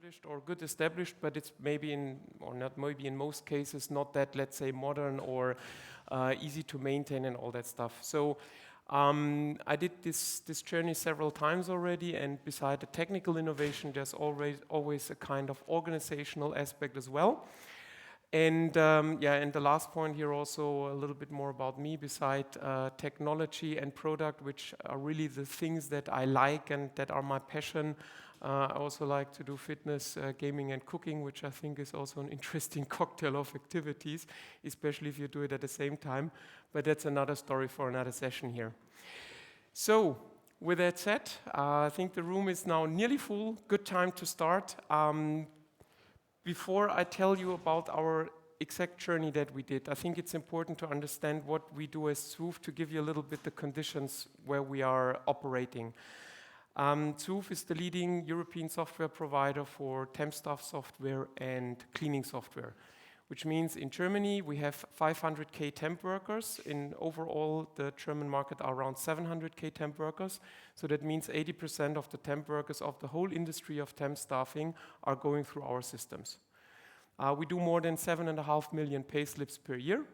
established or good established, but it's maybe in most cases not that, let's say, modern or easy to maintain and all that stuff. So I did this journey several times already, and beside the technical innovation, there's always a kind of organizational aspect as well. And and the last point here also a little bit more about me beside technology and product, which are really the things that I like and that are my passion. I also like to do fitness, gaming and cooking, which I think is also an interesting cocktail of activities, especially if you do it at the same time. But that's another story for another session here. So, with that said, I think the room is now nearly full. Good time to start. Before I tell you about our exact journey that we did, I think it's important to understand what we do as Zvoove to give you a little bit the conditions where we are operating. Zvoove is the leading European software provider for temp staff software and cleaning software, which means in Germany we have 500k temp workers. In overall, the German market are around 700k temp workers. So that means 80% of the temp workers of the whole industry of temp staffing are going through our systems. We do more than 7.5 million pay slips per year,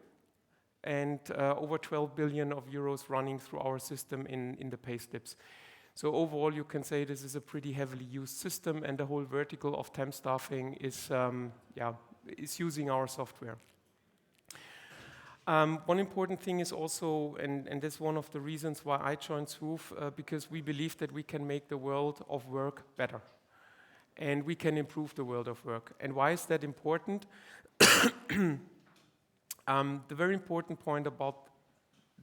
and over 12 billion of euros running through our system in the pay slips. So overall, you can say this is a pretty heavily used system, and the whole vertical of temp staffing is using our software. One important thing is also, and that's one of the reasons why I joined Zvoove, because we believe that we can make the world of work better, and we can improve the world of work. And why is that important? The very important point about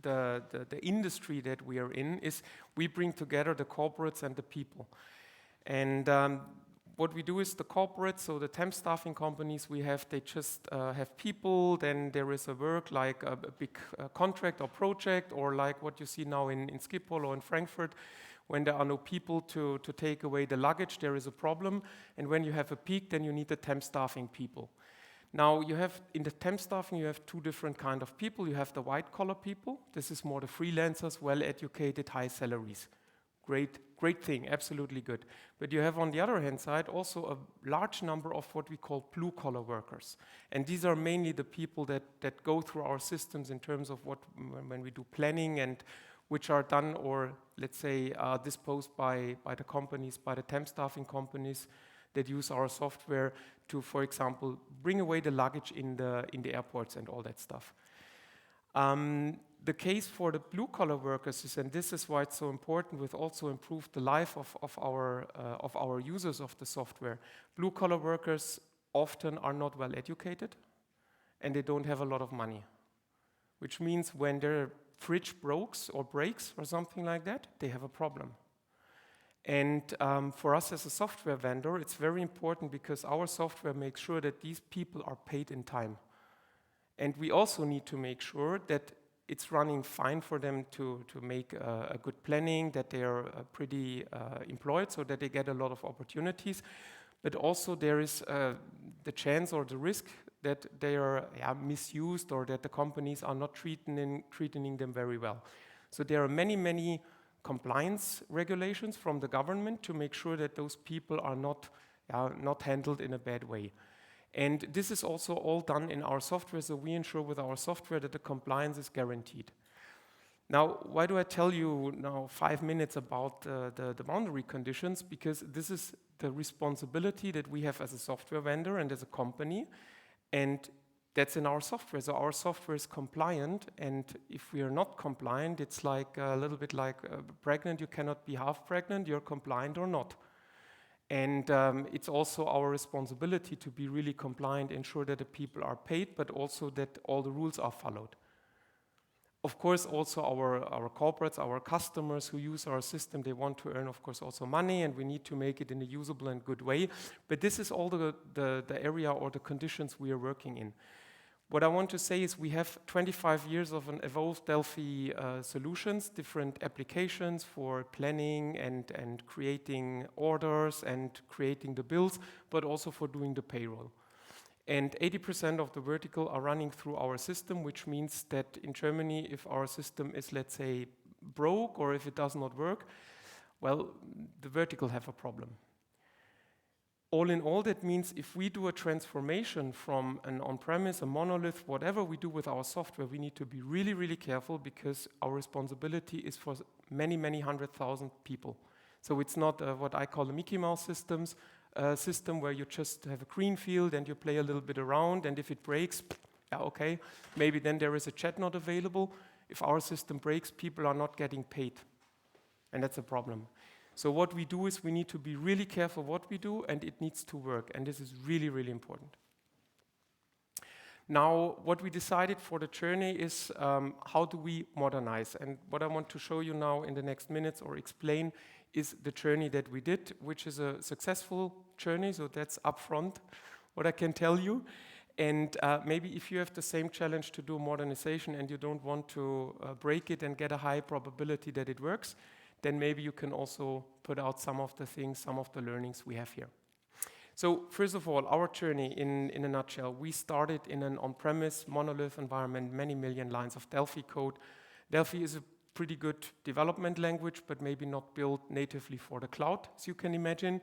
the industry that we are in is we bring together the corporates and the people. And what we do is the corporates, so the temp staffing companies they just have people, then there is a work like a big contract or project, or like what you see now in Schiphol or in Frankfurt. When there are no people to take away the luggage, there is a problem. And when you have a peak, then you need the temp staffing people. Now, in the temp staffing, you have two different kind of people. You have the white-collar people. This is more the freelancers, well-educated, high salaries. Great thing, absolutely good. But you have, on the other hand side, also a large number of what we call blue-collar workers. And these are mainly the people that go through our systems in terms of when we do planning, and which are done, or let's say disposed by the companies, by the temp staffing companies that use our software to, for example, bring away the luggage in the airports and all that stuff. The case for the blue-collar workers is, and this is why it's so important, we've also improved the life of our users of the software. Blue-collar workers often are not well educated, and they don't have a lot of money, which means when their fridge breaks or something like that, they have a problem. And for us as a software vendor, it's very important because our software makes sure that these people are paid in time. And we also need to make sure that it's running fine for them to make a good planning, that they are pretty employed, so that they get a lot of opportunities. But also there is the chance or the risk that they are misused, or that the companies are not treating them very well. So there are many compliance regulations from the government to make sure that those people are not handled in a bad way. And this is also all done in our software, so we ensure with our software that the compliance is guaranteed. Now, why do I tell you now 5 minutes about the boundary conditions? Because this is the responsibility that we have as a software vendor and as a company, and that's in our software. So our software is compliant, and if we are not compliant, it's like a little bit like pregnant. You cannot be half pregnant, you're compliant or not. And it's also our responsibility to be really compliant, ensure that the people are paid, but also that all the rules are followed. Of course, also our corporates, our customers who use our system, they want to earn, of course, also money, and we need to make it in a usable and good way. But this is all the area or the conditions we are working in. What I want to say is we have 25 years of an evolved Delphi solutions, different applications for planning and creating orders and creating the bills, but also for doing the payroll. And 80% of the vertical are running through our system, which means that in Germany, if our system is, let's say, broke or if it does not work, well, the vertical have a problem. all in all, that means if we do a transformation from an on-premise, a monolith, whatever we do with our software, we need to be really, really careful because our responsibility is for many, many 100,000 people. So it's not what I call a Mickey Mouse system where you just have a green field and you play a little bit around, and if it breaks, yeah, okay, maybe then there is a chat not available. If our system breaks, people are not getting paid, and that's a problem. So what we do is we need to be really careful what we do, and it needs to work, and this is really, really important. Now, what we decided for the journey is how do we modernize? And what I want to show you now in the next minutes or explain is the journey that we did, which is a successful journey, so that's upfront what I can tell you. And maybe if you have the same challenge to do modernization and you don't want to break it and get a high probability that it works, then maybe you can also put out some of the things, some of the learnings we have here. So first of all, our journey in a nutshell, we started in an on-premise monolith environment, many million lines of Delphi code. Delphi is a pretty good development language, but maybe not built natively for the cloud, as you can imagine.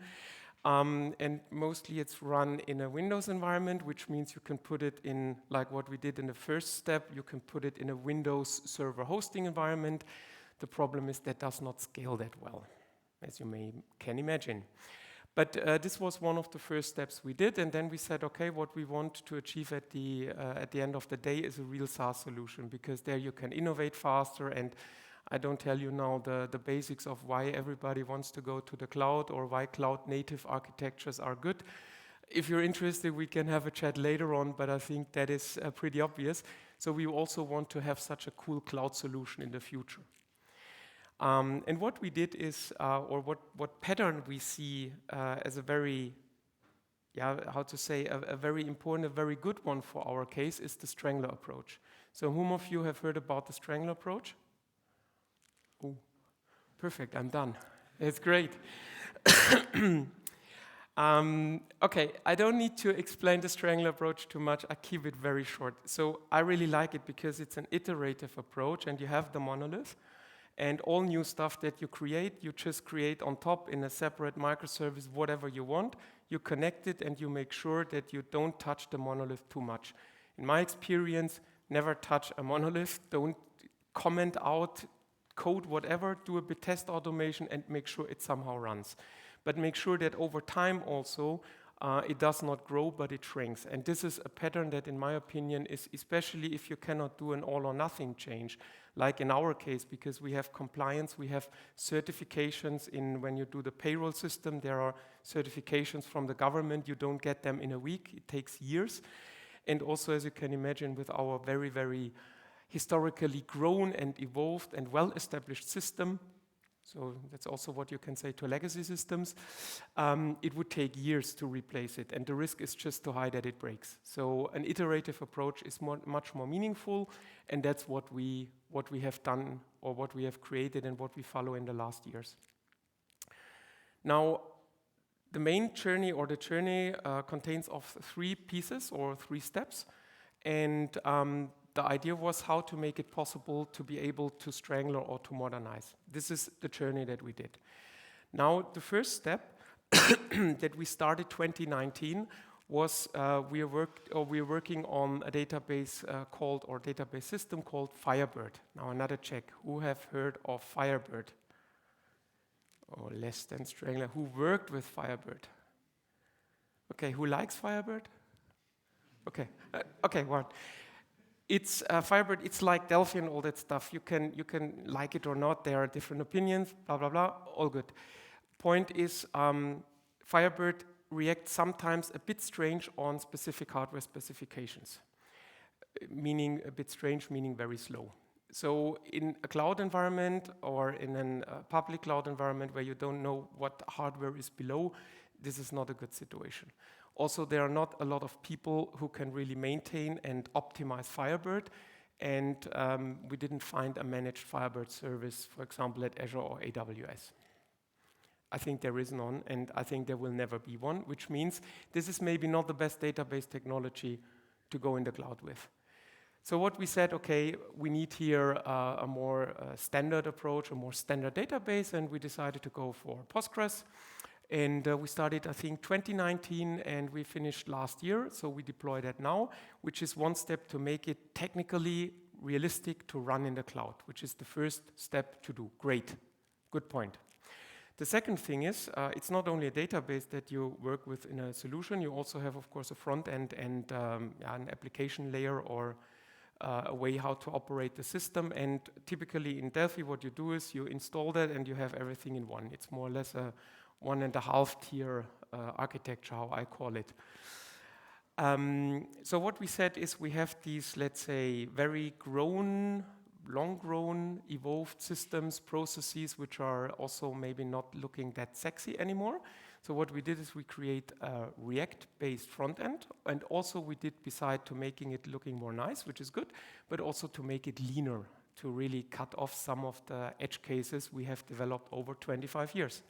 And mostly it's run in a Windows environment, which means you can put it in, like what we did in the first step, you can put it in a Windows server hosting environment. The problem is that does not scale that well, as you can imagine. But this was one of the first steps we did, and then we said, okay, what we want to achieve at the end of the day is a real SaaS solution, because there you can innovate faster, and I don't tell you now the basics of why everybody wants to go to the cloud or why cloud-native architectures are good. If you're interested, we can have a chat later on, but I think that is pretty obvious. So we also want to have such a cool cloud solution in the future. And what we did is, or what pattern we see as a very, a very important, a very good one for our case is the strangler approach. So whom of you have heard about the strangler approach? Oh, perfect, I'm done. It's great. Okay, I don't need to explain the strangler approach too much. I keep it very short. So I really like it because it's an iterative approach, and you have the monolith, and all new stuff that you just create on top in a separate microservice, whatever you want. You connect it, and you make sure that you don't touch the monolith too much. In my experience, never touch a monolith. Don't comment out code, whatever, do a bit test automation and make sure it somehow runs. But make sure that over time also, it does not grow, but it shrinks. And this is a pattern that, in my opinion, is especially if you cannot do an all or nothing change, like in our case, because we have compliance, we have certifications when you do the payroll system, there are certifications from the government, you don't get them in a week, it takes years. And also, as you can imagine, with our very, very historically grown and evolved and well-established system, so that's also what you can say to legacy systems, it would take years to replace it, and the risk is just too high that it breaks. So an iterative approach is much more meaningful, and that's what we have done, or what we have created, and what we follow in the last years. Now, the main journey, or the journey, contains of 3 pieces or 3 steps, and the idea was how to make it possible to be able to strangler or to modernize. This is the journey that we did. Now, the first step that we started 2019 was we are working on a database database system called Firebird. Now, another check. Who have heard of Firebird? Or less than strangler. Who worked with Firebird? Okay, who likes Firebird? Okay, okay, one. It's Firebird. It's like Delphi and all that stuff. You can like it or not. There are different opinions. Blah blah blah. All good. Point is, Firebird reacts sometimes a bit strange on specific hardware specifications. Meaning a bit strange, meaning very slow. So in a cloud environment or in a public cloud environment where you don't know what hardware is below, this is not a good situation. Also, there are not a lot of people who can really maintain and optimize Firebird, and we didn't find a managed Firebird service, for example, at Azure or AWS. I think there is none, and I think there will never be one, which means this is maybe not the best database technology to go in the cloud with. So what we said, okay, we need here a more standard approach, a more standard database, and we decided to go for Postgres. And we started, I think, 2019, and we finished last year. So we deploy that now, which is one step to make it technically realistic to run in the cloud, which is the first step to do. Great. Good point. The second thing is, it's not only a database that you work with in a solution, you also have, of course, a front end and an application layer or a way how to operate the system. And typically in Delphi, what you do is you install that and you have everything in one. It's more or less a 1.5 tier architecture, how I call it. So what we said is we have these, let's say, very long-grown, evolved systems, processes, which are also maybe not looking that sexy anymore. So what we did is we create a React-based front end, and also we did, beside to making it looking more nice, which is good, but also to make it leaner, to really cut off some of the edge cases we have developed over 25 years.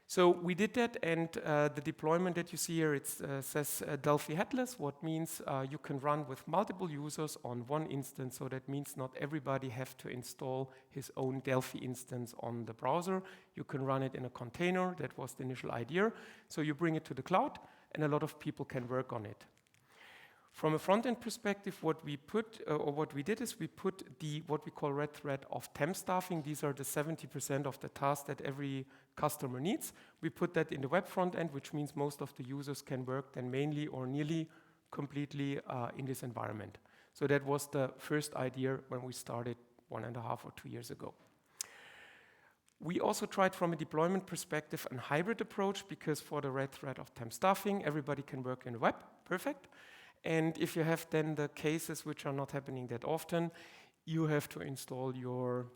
So we did that, and the deployment that you see here, it says Delphi headless, what means you can run with multiple users on one instance. So that means not everybody have to install his own Delphi instance on the browser. You can run it in a container. That was the initial idea. So you bring it to the cloud, and a lot of people can work on it. From a front-end perspective, what we did is we put what we call red thread of temp staffing. These are the 70% of the tasks that every customer needs. We put that in the web front end, which means most of the users can work then mainly or nearly completely in this environment. So that was the first idea when we started 1.5 or 2 years ago. We also tried from a deployment perspective a hybrid approach, because for the red thread of temp staffing, everybody can work in the web, perfect. And if you have then the cases which are not happening that often, you have to install your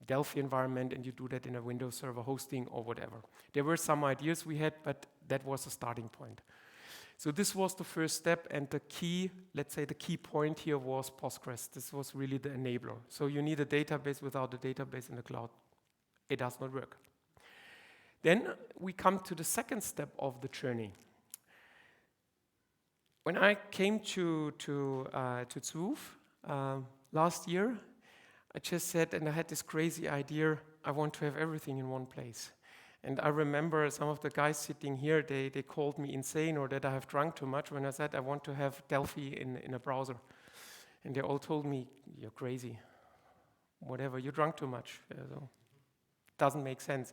Delphi environment, and you do that in a Windows Server hosting or whatever. There were some ideas we had, but that was a starting point. So this was the first step, and the key, let's say the key point here was Postgres. This was really the enabler. So you need a database. Without a database in the cloud, it does not work. Then we come to the second step of the journey. When I came to Zvoove last year, I just said, and I had this crazy idea, I want to have everything in one place. And I remember some of the guys sitting here, they called me insane or that I have drunk too much when I said I want to have Delphi in a browser. And they all told me, you're crazy. Whatever, you drunk too much. So doesn't make sense.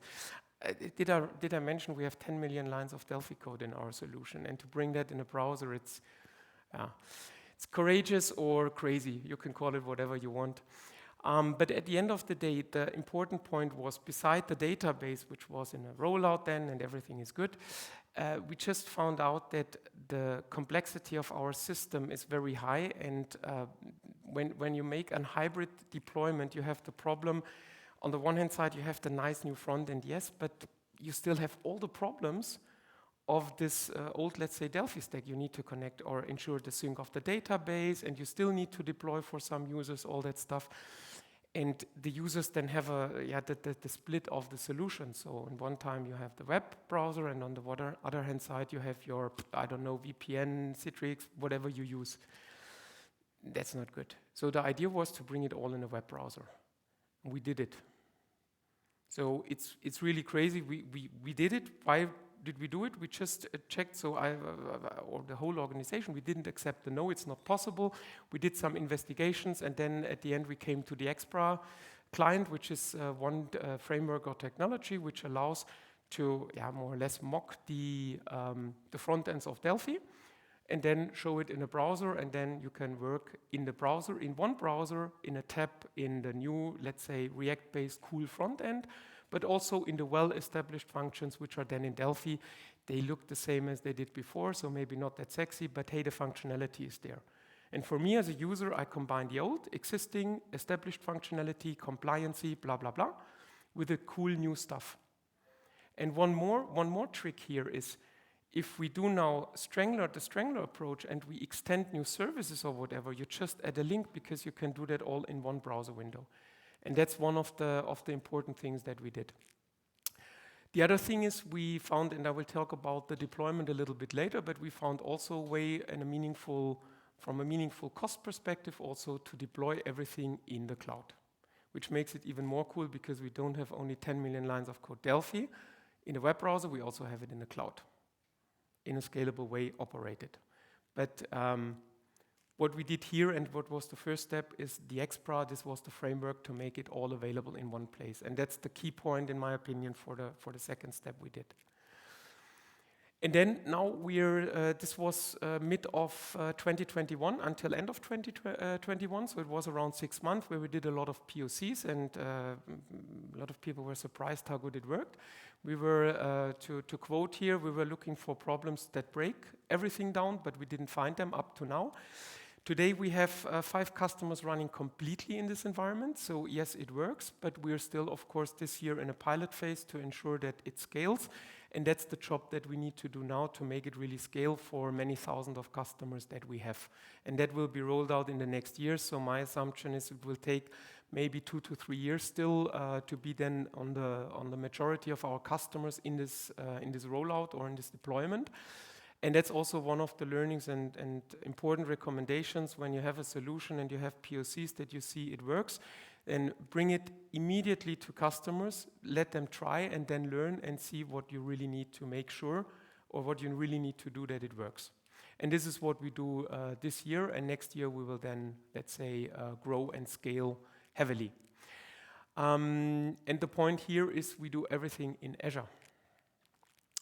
Did I mention we have 10 million lines of Delphi code in our solution? And to bring that in a browser, it's courageous or crazy. You can call it whatever you want. But at the end of the day, the important point was, beside the database, which was in a rollout then, and everything is good, we just found out that the complexity of our system is very high. And when you make a hybrid deployment, you have the problem. On the one hand side, you have the nice new front end, yes, but you still have all the problems of this old, let's say, Delphi stack. You need to connect or ensure the sync of the database, and you still need to deploy for some users, all that stuff. And the users then have the split of the solution. So in one time you have the web browser, and on the other hand side you have your, I don't know, VPN, Citrix, whatever you use. That's not good. So the idea was to bring it all in a web browser. We did it. So it's really crazy. We did it. Why did we do it? We just checked. So or the whole organization, we didn't accept the no, it's not possible. We did some investigations, and then at the end we came to the Expra client, which is one framework or technology which allows to more or less mock the front ends of Delphi, and then show it in a browser, and then you can work in the browser, in one browser, in a tab, in the new, let's say, React-based cool front end, but also in the well-established functions, which are then in Delphi. They look the same as they did before, so maybe not that sexy, but hey, the functionality is there. And for me as a user, I combine the old, existing, established functionality, compliancy, blah, blah, blah, with the cool new stuff. And one more trick here is, if we do now the strangler approach, and we extend new services or whatever, you just add a link, because you can do that all in one browser window. And that's one of the important things that we did. The other thing is we found, and I will talk about the deployment a little bit later, but we found also a way from a meaningful cost perspective also to deploy everything in the cloud, which makes it even more cool, because we don't have only 10 million lines of code Delphi in a web browser, we also have it in the cloud, in a scalable way operated. But what we did here and what was the first step is the Xpra. This was the framework to make it all available in one place. And that's the key point, in my opinion, for the second step we did. And then now this was mid of 2021 until end of 2021. So it was around 6 months where we did a lot of POCs, and a lot of people were surprised how good it worked. We were, to quote here, we were looking for problems that break everything down, but we didn't find them up to now. Today we have 5 customers running completely in this environment. So yes, it works, but we're still, of course, this year in a pilot phase to ensure that it scales. And that's the job that we need to do now to make it really scale for many thousands of customers that we have. And that will be rolled out in the next year. So my assumption is it will take maybe 2 to 3 years still to be then on the majority of our customers in this rollout or in this deployment. And that's also one of the learnings and important recommendations when you have a solution and you have POCs that you see it works, then bring it immediately to customers, let them try and then learn and see what you really need to make sure or what you really need to do that it works. And this is what we do this year, and next year we will then, let's say, grow and scale heavily. And the point here is we do everything in Azure.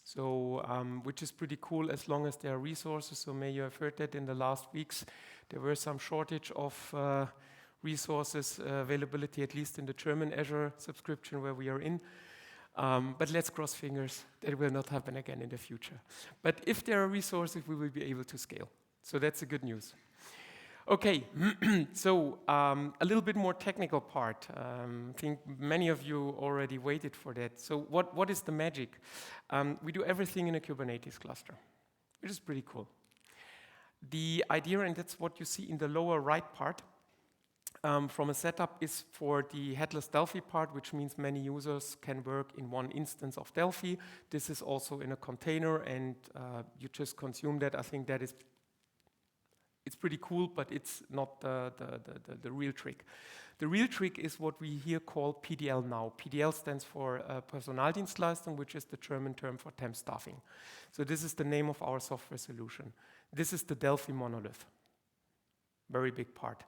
So, which is pretty cool as long as there are resources. So may you have heard that in the last weeks, there were some shortage of resources availability, at least in the German Azure subscription where we are in. But let's cross fingers that will not happen again in the future. But if there are resources, we will be able to scale. So that's the good news. Okay, so a little bit more technical part. I think many of you already waited for that. So what is the magic? We do everything in a Kubernetes cluster, which is pretty cool. The idea, and that's what you see in the lower right part, from a setup is for the headless Delphi part, which means many users can work in one instance of Delphi. This is also in a container, and you just consume that. I think that is it's pretty cool, but it's not the real trick. The real trick is what we here call PDL now. PDL stands for Personaldienstleistung, which is the German term for temp staffing. So this is the name of our software solution. This is the Delphi monolith. Very big part.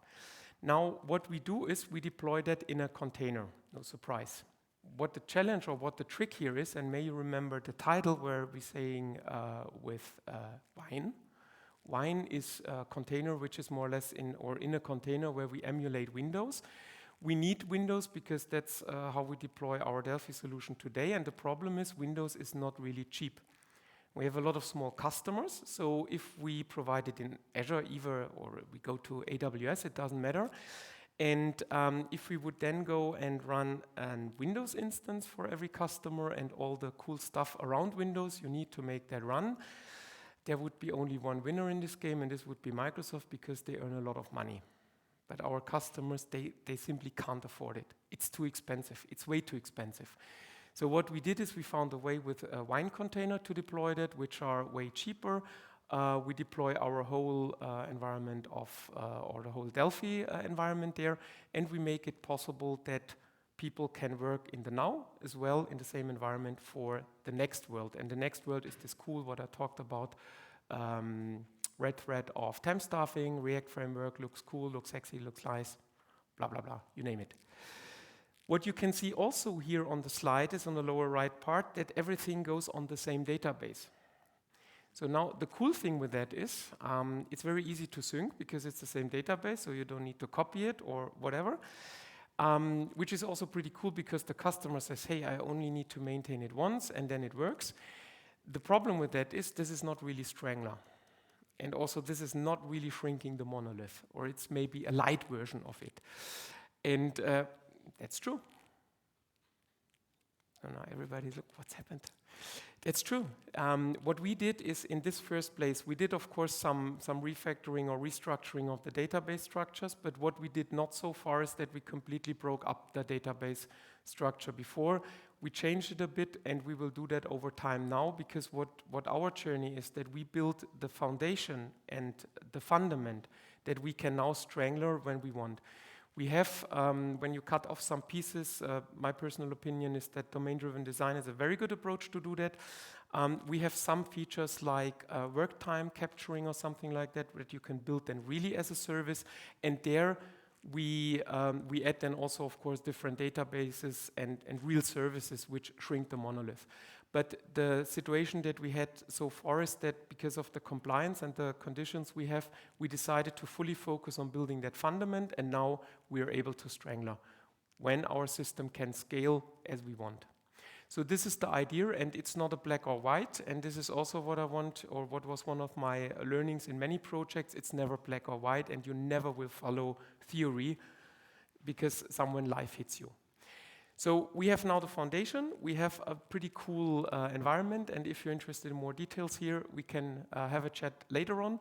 Now, what we do is we deploy that in a container. No surprise. What the challenge or what the trick here is, and may you remember the title where we're saying with Wine. Wine is a container which is more or less in a container where we emulate Windows. We need Windows because that's how we deploy our Delphi solution today. And the problem is Windows is not really cheap. We have a lot of small customers. So if we provide it in Azure either, or we go to AWS, it doesn't matter. And if we would then go and run a Windows instance for every customer and all the cool stuff around Windows, you need to make that run. There would be only one winner in this game, and this would be Microsoft, because they earn a lot of money. But our customers, they simply can't afford it. It's too expensive. It's way too expensive. So what we did is we found a way with a Wine container to deploy that, which are way cheaper. We deploy our whole environment or the whole Delphi environment there, and we make it possible that people can work in the now as well in the same environment for the next world. And the next world is this cool, what I talked about, red thread of temp staffing, React framework, looks cool, looks sexy, looks nice, blah, blah, blah, you name it. What you can see also here on the slide is on the lower right part that everything goes on the same database. So now the cool thing with that is it's very easy to sync because it's the same database, so you don't need to copy it or whatever. Which is also pretty cool because the customer says, hey, I only need to maintain it once and then it works. The problem with that is this is not really Strangler. And also this is not really shrinking the monolith, or it's maybe a light version of it. And that's true. So now everybody look what's happened. That's true. What we did is in this first place, we did, of course, some refactoring or restructuring of the database structures, but what we did not so far is that we completely broke up the database structure before. We changed it a bit, and we will do that over time now, because what our journey is that we build the foundation and the fundament that we can now strangler when we want. We have, when you cut off some pieces, my personal opinion is that domain-driven design is a very good approach to do that. We have some features like work time capturing or something like that you can build then really as a service. And there we add then also, of course, different databases and real services which shrink the monolith. But the situation that we had so far is that because of the compliance and the conditions we have, we decided to fully focus on building that fundament, and now we are able to strangler when our system can scale as we want. So this is the idea, and it's not a black or white, and this is also what I want, or what was one of my learnings in many projects. It's never black or white, and you never will follow theory because someone life hits you. So we have now the foundation. We have a pretty cool environment, and if you're interested in more details here, we can have a chat later on.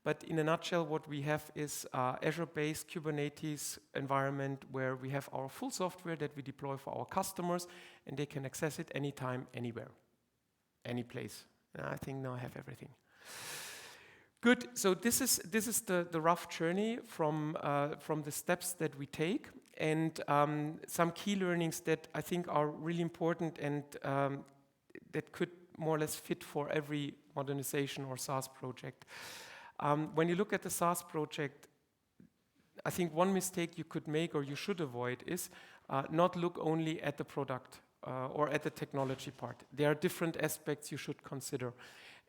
But in a nutshell, what we have is Azure-based Kubernetes environment where we have our full software that we deploy for our customers, and they can access it anytime, anywhere, any place. And I think now I have everything. Good. So this is the rough journey from the steps that we take, and some key learnings that I think are really important and that could more or less fit for every modernization or SaaS project. When you look at the SaaS project, I think one mistake you could make or you should avoid is not look only at the product or at the technology part. There are different aspects you should consider.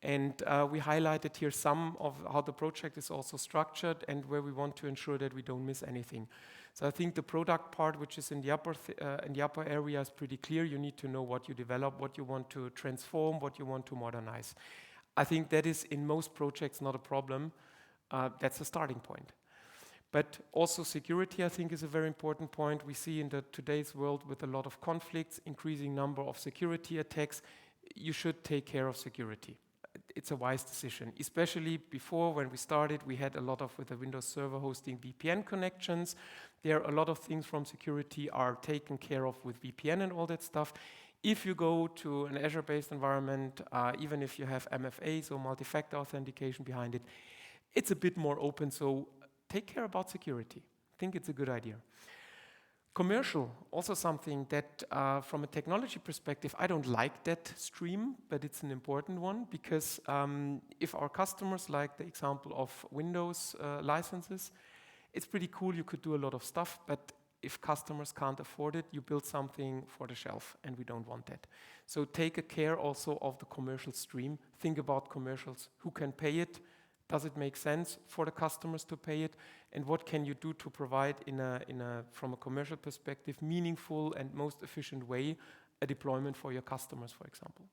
And we highlighted here some of how the project is also structured and where we want to ensure that we don't miss anything. So I think the product part, which is in the upper area, is pretty clear. You need to know what you develop, what you want to transform, what you want to modernize. I think that is in most projects not a problem. That's a starting point. But also security, I think, is a very important point. We see in today's world with a lot of conflicts, increasing number of security attacks, you should take care of security. It's a wise decision, especially before when we started, we had a lot of with the Windows Server hosting VPN connections. There are a lot of things from security are taken care of with VPN and all that stuff. If you go to an Azure-based environment, even if you have MFA, so multi-factor authentication behind it, it's a bit more open, so take care about security. I think it's a good idea. Commercial, also something that from a technology perspective, I don't like that stream, but it's an important one because if our customers like the example of Windows licenses, it's pretty cool, you could do a lot of stuff, but if customers can't afford it, you build something for the shelf, and we don't want that. So take a care also of the commercial stream. Think about commercials. Who can pay it? Does it make sense for the customers to pay it? And what can you do to provide from a commercial perspective, meaningful and most efficient way, a deployment for your customers, for example?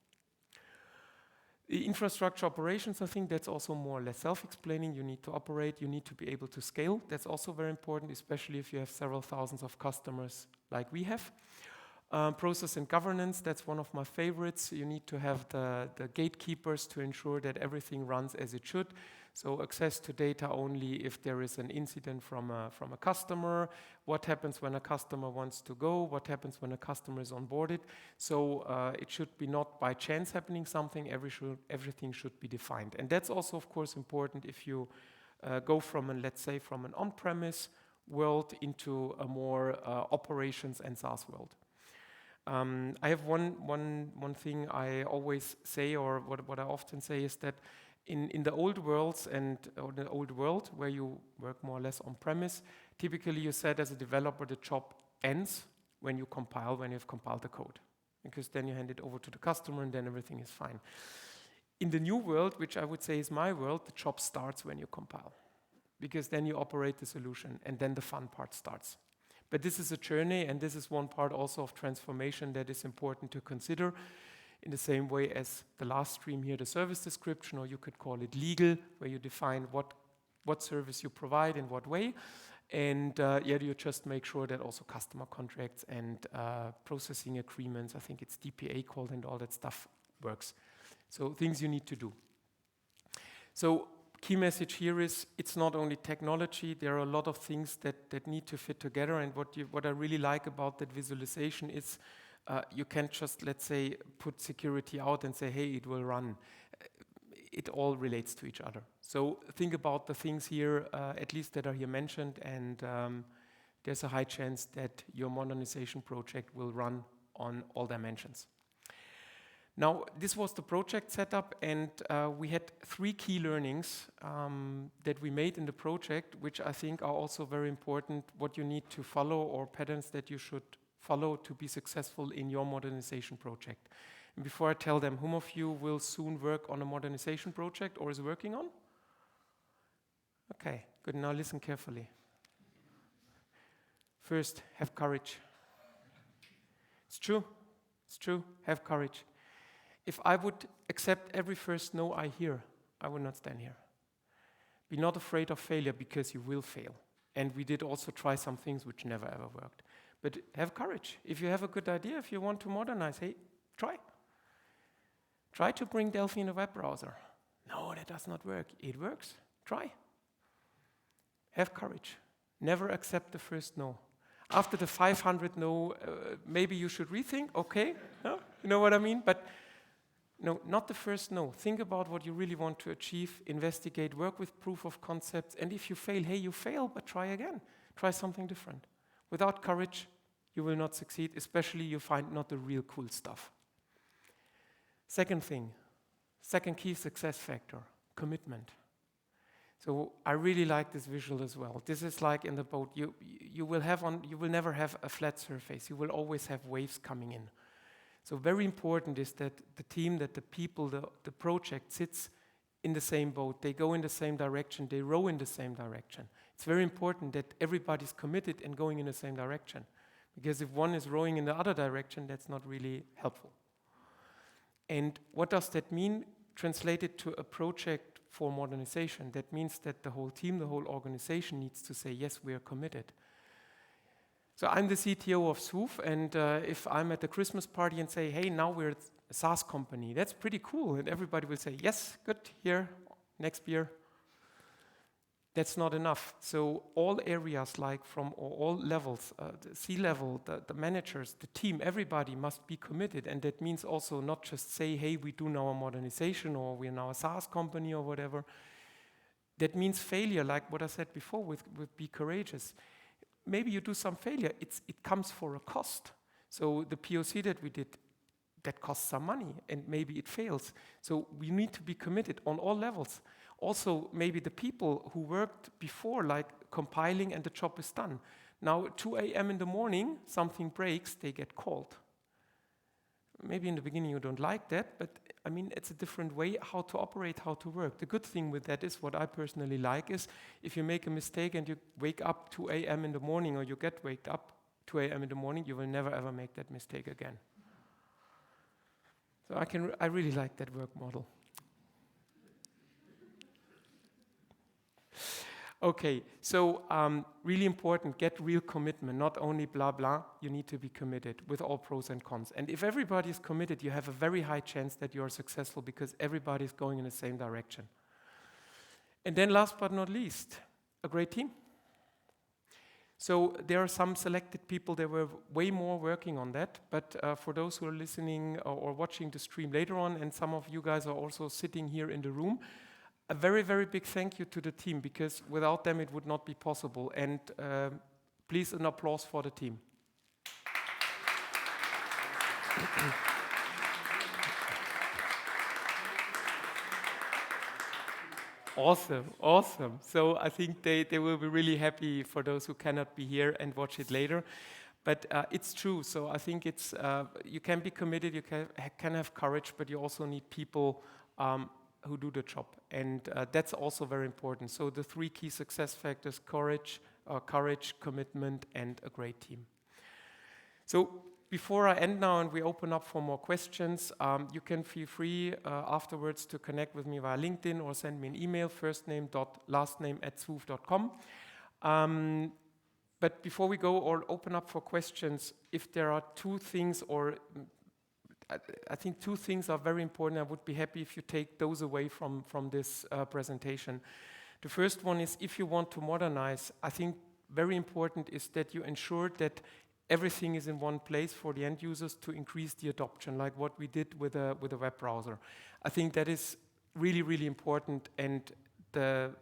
The infrastructure operations, I think that's also more or less self-explaining. You need to operate, you need to be able to scale. That's also very important, especially if you have several thousands of customers like we have. Process and governance, that's one of my favorites. You need to have the gatekeepers to ensure that everything runs as it should. So access to data only if there is an incident from a customer. What happens when a customer wants to go? What happens when a customer is onboarded? So it should be not by chance happening something. Everything should be defined. And that's also, of course, important if you go from let's say, from an on-premise world into a more operations and SaaS world. I have one thing I always say, or what I often say, is that in the old worlds or the old world where you work more or less on premise, typically you said as a developer the job ends when you've compiled the code, because then you hand it over to the customer and then everything is fine. In the new world, which I would say is my world, the job starts when you compile, because then you operate the solution and then the fun part starts. But this is a journey, and this is one part also of transformation that is important to consider, in the same way as the last stream here, the service description, or you could call it legal, where you define what service you provide in what way. And you just make sure that also customer contracts and processing agreements, I think it's DPA called, and all that stuff works. So things you need to do. So key message here is it's not only technology, there are a lot of things that need to fit together, and what I really like about that visualization is you can't just, let's say, put security out and say, hey, it will run. It all relates to each other. So think about the things here, at least that are here mentioned, and there's a high chance that your modernization project will run on all dimensions. Now, this was the project setup, and we had 3 key learnings that we made in the project, which I think are also very important, what you need to follow or patterns that you should follow to be successful in your modernization project. And before I tell them, whom of you will soon work on a modernization project or is working on? Okay, good. Now listen carefully. First, have courage. It's true. It's true. Have courage. If I would accept every first no I hear, I would not stand here. Be not afraid of failure, because you will fail. And we did also try some things which never ever worked. But have courage. If you have a good idea, if you want to modernize, hey, try. Try to bring Delphi in a web browser. No, that does not work. It works. Try. Have courage. Never accept the first no. After the 500 no, maybe you should rethink. Okay, no? You know what I mean? But no, not the first no. Think about what you really want to achieve. Investigate. Work with proof of concepts. And if you fail, hey, you fail, but try again. Try something different. Without courage, you will not succeed, especially you find not the real cool stuff. Second thing, second key success factor, commitment. So I really like this visual as well. This is like in the boat. You will never have a flat surface. You will always have waves coming in. So very important is that the team, that the people, the project sits in the same boat. They go in the same direction. They row in the same direction. It's very important that everybody's committed and going in the same direction. Because if one is rowing in the other direction, that's not really helpful. And what does that mean? Translated to a project for modernization. That means that the whole team, the whole organization needs to say, yes, we are committed. So I'm the CTO of Zvoove, and if I'm at the Christmas party and say, hey, now we're a SaaS company, that's pretty cool. And everybody will say, yes, good, here, next year. That's not enough. So all areas, like from all levels, the C-level, the managers, the team, everybody must be committed. And that means also not just say, hey, we do now a modernization, or we're now a SaaS company, or whatever. That means failure, like what I said before with be courageous. Maybe you do some failure. It comes for a cost. So the POC that we did, that costs some money, and maybe it fails. So we need to be committed on all levels. Also, maybe the people who worked before, like compiling, and the job is done. Now, 2 a.m. in the morning, something breaks, they get called. Maybe in the beginning you don't like that, but I mean, it's a different way how to operate, how to work. The good thing with that is, what I personally like is, if you make a mistake and you wake up 2 a.m. in the morning, or you get waked up 2 a.m. in the morning, you will never ever make that mistake again. So I really like that work model. Okay, so really important, get real commitment, not only blah, blah, you need to be committed with all pros and cons. And if everybody is committed, you have a very high chance that you are successful, because everybody is going in the same direction. And then last but not least, a great team. So there are some selected people that were way more working on that, but for those who are listening or watching the stream later on, and some of you guys are also sitting here in the room, a very, very big thank you to the team, because without them it would not be possible. And please, an applause for the team. Awesome, awesome. So I think they will be really happy, for those who cannot be here and watch it later. But it's true. So I think it's you can be committed, you can have courage, but you also need people who do the job. And that's also very important. So the 3 key success factors: courage, commitment, and a great team. So before I end now and we open up for more questions, you can feel free afterwards to connect with me via LinkedIn or send me an email, firstname.lastname@zvoove.com. But before we go or open up for questions, if there are 2 things, or I think 2 things are very important. I would be happy if you take those away from this presentation. The first one is, if you want to modernize, I think very important is that you ensure that everything is in one place for the end users to increase the adoption, like what we did with a web browser. I think that is really, really important, and the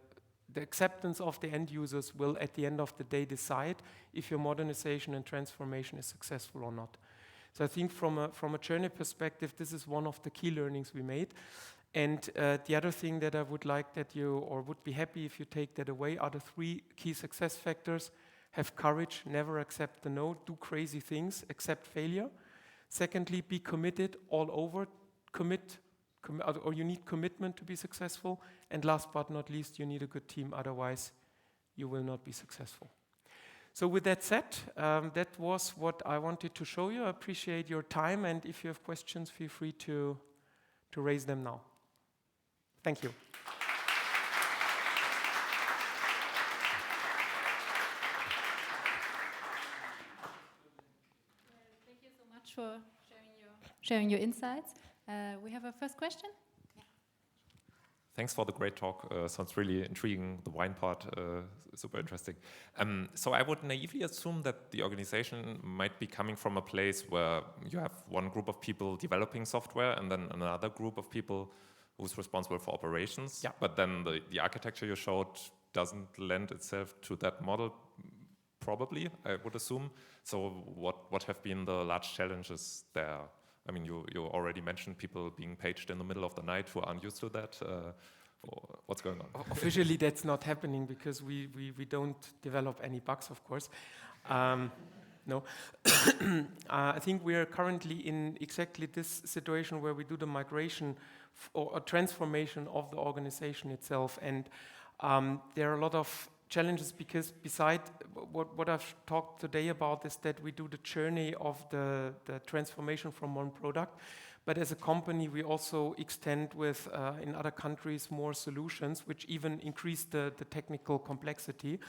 the acceptance of the end users will at the end of the day decide if your modernization and transformation is successful or not. So I think from a journey perspective, this is one of the key learnings we made. And the other thing that I would like that you, or would be happy if you take that away, are the 3 key success factors. Have courage, never accept the no, do crazy things, accept failure. Secondly, be committed all over, or you need commitment to be successful. And last but not least, you need a good team, otherwise you will not be successful. So with that said, that was what I wanted to show you. I appreciate your time, and if you have questions, feel free to raise them now. Thank you. Thank you so much for sharing your insights. We have a first question. Thanks for the great talk. Sounds really intriguing. The wine part, super interesting. So I would naively assume that the organization might be coming from a place where you have one group of people developing software and then another group of people who's responsible for operations. Yeah. But then the architecture you showed doesn't lend itself to that model, probably, I would assume. So what have been the large challenges there? I mean, you already mentioned people being paged in the middle of the night who aren't used to that. What's going on? Officially, that's not happening because we don't develop any bugs, of course. No. I think we are currently in exactly this situation where we do the migration or transformation of the organization itself. And there are a lot of challenges because beside what I've talked today about is that we do the journey of the transformation from one product. But as a company, we also extend with, in other countries, more solutions, which even increase the technical complexity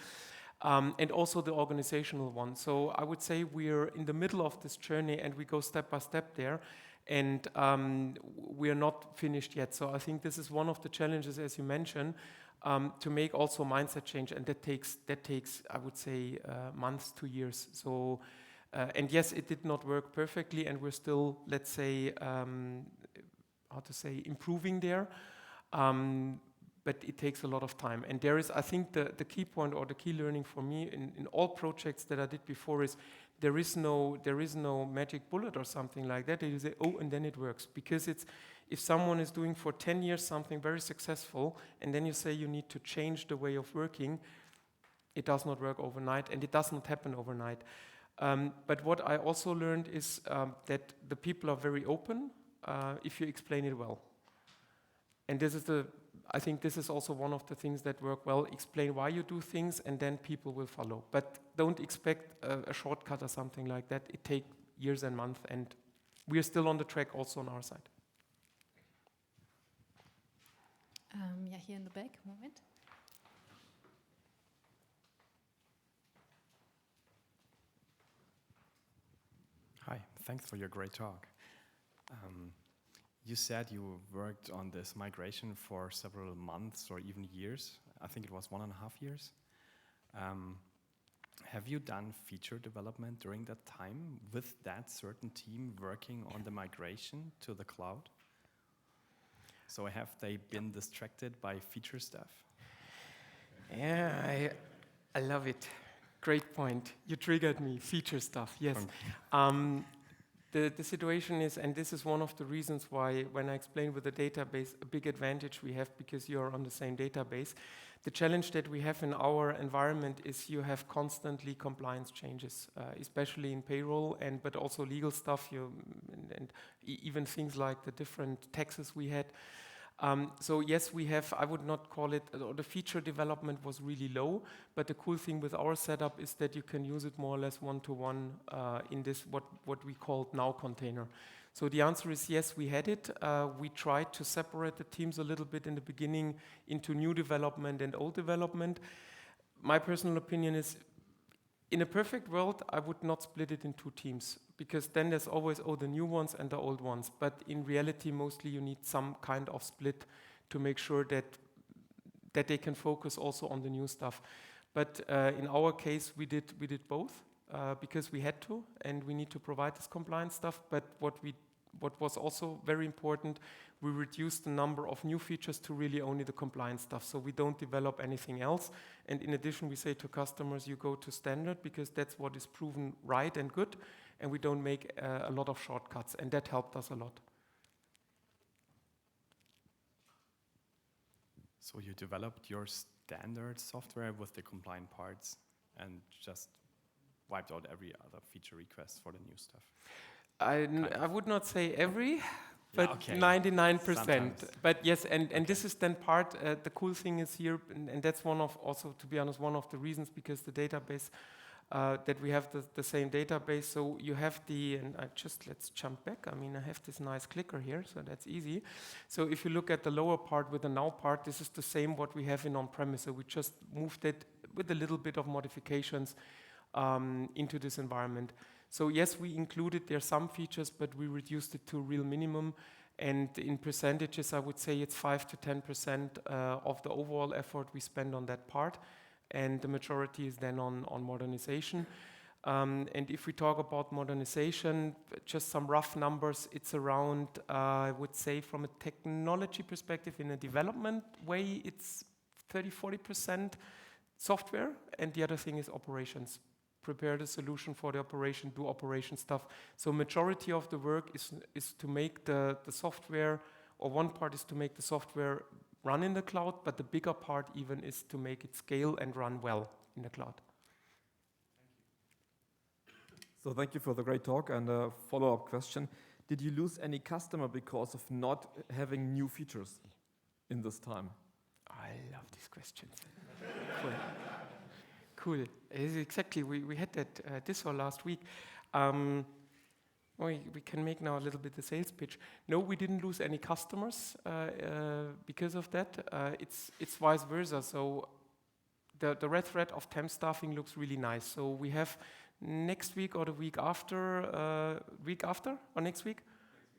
and also the organizational one. So I would say we're in the middle of this journey and we go step by step there. And we are not finished yet. So I think this is one of the challenges, as you mentioned, to make also mindset change, and that takes I would say months to years. So and yes, it did not work perfectly, and we're still, let's say, improving there. But it takes a lot of time. And there is, I think, the key point or the key learning for me in all projects that I did before is there is no magic bullet or something like that. You say, oh, and then it works. Because it's, if someone is doing for 10 years something very successful, and then you say you need to change the way of working, it does not work overnight, and it does not happen overnight. But what I also learned is that the people are very open if you explain it well. And I think this is also one of the things that work well. Explain why you do things, and then people will follow. But don't expect a shortcut or something like that. It takes years and months, and we are still on the track also on our side. Yeah, here in the back, moment. Hi, thanks for your great talk. You said you worked on this migration for several months or even years. I think it was 1.5 years. Have you done feature development during that time with that certain team working on the migration to the cloud? So have they been distracted by feature stuff? Yeah, I love it. Great point. You triggered me. Feature stuff, yes. The situation is, and this is one of the reasons why when I explain with the database, a big advantage we have because you're on the same database. The challenge that we have in our environment is you have constantly compliance changes, especially in payroll but also legal stuff, and even things like the different taxes we had. So yes, we have, I would not call it, the feature development was really low, but the cool thing with our setup is that you can use it more or less one-to-one in this, what we call now container. So the answer is yes, we had it. We tried to separate the teams a little bit in the beginning into new development and old development. My personal opinion is, in a perfect world, I would not split it in 2 teams, because then there's always, the new ones and the old ones. But in reality, mostly you need some kind of split to make sure that they can focus also on the new stuff. But in our case, we did both because we had to, and we need to provide this compliance stuff. But what what was also very important, we reduced the number of new features to really only the compliance stuff. So we don't develop anything else. And in addition, we say to customers, you go to standard because that's what is proven right and good. And we don't make a lot of shortcuts. And that helped us a lot. So you developed your standard software with the compliant parts and just wiped out every other feature request for the new stuff? I would not say every, but okay. 99%. Sometimes. But yes, and this is then part, the cool thing is here, and that's one of, also to be honest, one of the reasons, because the database, that we have the same database. So you have and let's jump back. I mean, I have this nice clicker here, so that's easy. So if you look at the lower part with the now part, this is the same what we have in on-premise. So we just moved it with a little bit of modifications into this environment. So yes, we included there some features, but we reduced it to a real minimum. And in percentages, I would say it's 5 to 10% of the overall effort we spend on that part. And the majority is then on modernization. And if we talk about modernization, just some rough numbers, it's around, I would say from a technology perspective, in a development way, it's 30-40% software, and the other thing is operations. Prepare the solution for the operation, do operation stuff. So majority of the work is to make the software, or one part is to make the software run in the cloud, but the bigger part even is to make it scale and run well in the cloud. So thank you for the great talk, and a follow-up question. Did you lose any customer because of not having new features in this time? I love these questions. Cool. Exactly, we had that this or last week. We can make now a little bit the sales pitch. No, we didn't lose any customers because of that. It's vice versa. So the red thread of temp staffing looks really nice. So we have next week or the week after or next week?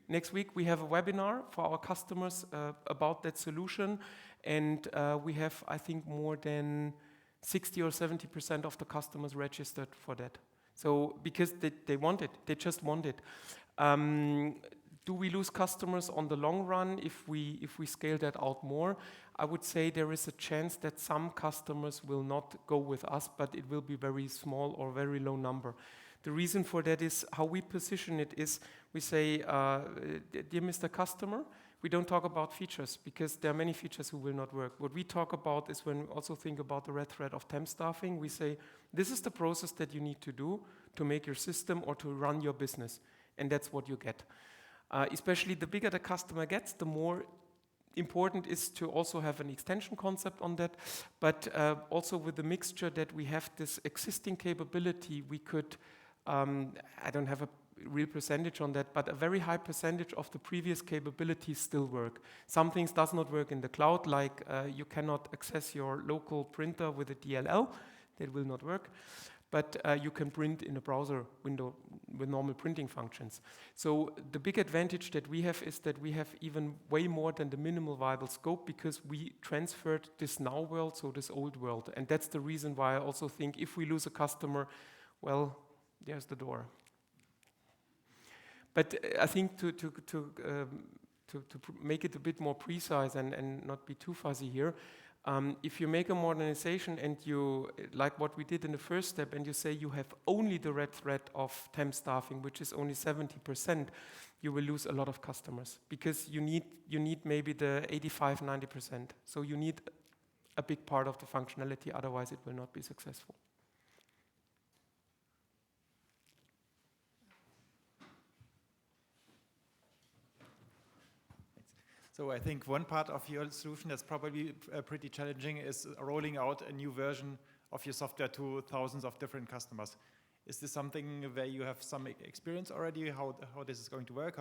Next week we have a webinar for our customers about that solution. And we have, I think, more than 60 or 70% of the customers registered for that. So because they want it, they just want it. Do we lose customers on the long run if we scale that out more? I would say there is a chance that some customers will not go with us, but it will be very small or very low number. The reason for that is how we position it is we say, dear Mr. Customer, we don't talk about features because there are many features who will not work. What we talk about is when we also think about the red thread of temp staffing, we say, this is the process that you need to do to make your system or to run your business. And that's what you get. Especially the bigger the customer gets, the more important is to also have an extension concept on that. But also with the mixture that we have this existing capability, we could, I don't have a real percentage on that, but a very high percentage of the previous capabilities still work. Some things does not work in the cloud, like you cannot access your local printer with a DLL. That will not work. But you can print in a browser window with normal printing functions. So the big advantage that we have is that we have even way more than the minimal viable scope because we transferred this now world, so this old world. And that's the reason why I also think if we lose a customer, well, there's the door. But I think to make it a bit more precise and not be too fuzzy here, if you make a modernization and you, like what we did in the first step, and you say you have only the red thread of temp staffing, which is only 70%, you will lose a lot of customers because you need maybe the 85, 90%. So you need a big part of the functionality, otherwise it will not be successful. So I think one part of your solution that's probably pretty challenging is rolling out a new version of your software to thousands of different customers. Is this something where you have some experience already, how this is going to work?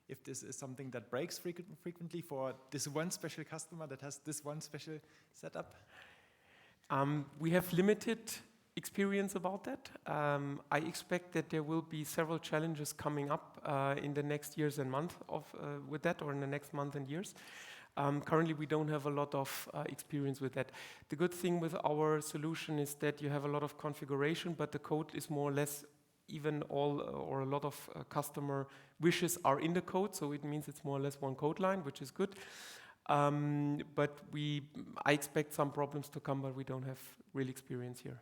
If this is something that breaks frequently for this one special customer that has this one special setup? We have limited experience about that. I expect that there will be several challenges coming up in the next years and months with that, or in the next month and years. Currently, we don't have a lot of experience with that. The good thing with our solution is that you have a lot of configuration, but the code is more or less even all or a lot of customer wishes are in the code, so it means it's more or less one code line, which is good. But I expect some problems to come, but we don't have real experience here.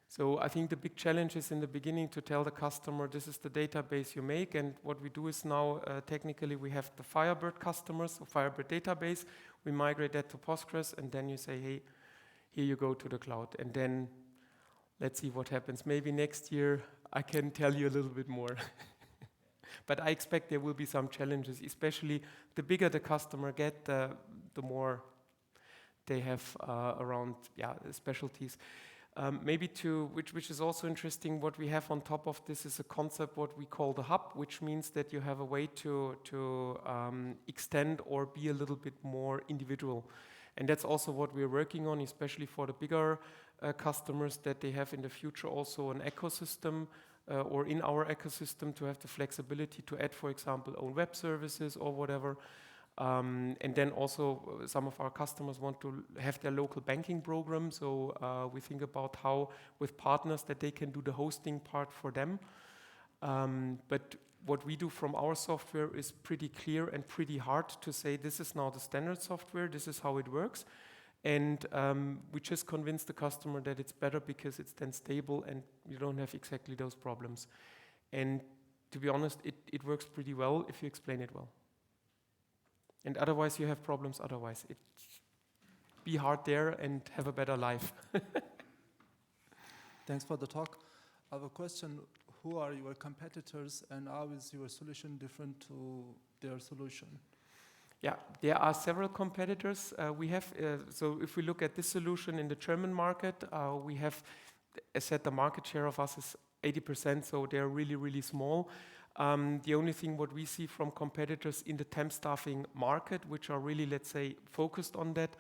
So I think the big challenge is in the beginning to tell the customer this is the database you make, and what we do is now technically we have the Firebird customers, or Firebird database, we migrate that to Postgres, and then you say, hey, here you go to the cloud, and then let's see what happens. Maybe next year I can tell you a little bit more. But I expect there will be some challenges, especially the bigger the customer get, the more they have around specialties. Maybe which is also interesting, what we have on top of this is a concept what we call the hub, which means that you have a way to extend or be a little bit more individual. And that's also what we're working on, especially for the bigger customers, that they have in the future also an ecosystem or in our ecosystem to have the flexibility to add, for example, own web services or whatever. And then also some of our customers want to have their local banking program. So we think about how with partners that they can do the hosting part for them. But what we do from our software is pretty clear and pretty hard to say this is now the standard software, this is how it works. And we just convince the customer that it's better because it's then stable and you don't have exactly those problems. And to be honest, it works pretty well if you explain it well. And otherwise you have problems otherwise. Be hard there and have a better life. Thanks for the talk. I have a question. Who are your competitors and how is your solution different to their solution? Yeah, there are several competitors. We have, so if we look at this solution in the German market, we have, as said, the market share of us is 80%, so they're really, really small. The only thing what we see from competitors in the temp staffing market, which are really, let's say, focused on that,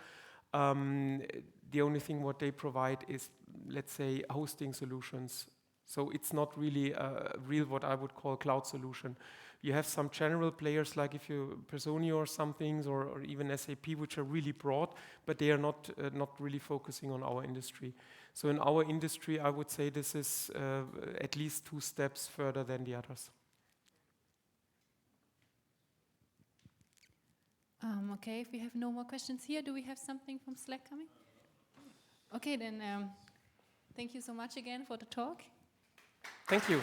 the only thing what they provide is, let's say, hosting solutions. So it's not really a real, what I would call, cloud solution. You have some general players like if you Personio or some things, or even SAP, which are really broad, but they are not really focusing on our industry. So in our industry, I would say this is at least 2 steps further than the others. Okay, if we have no more questions here, do we have something from Slack coming? Okay, then thank you so much again for the talk. Thank you.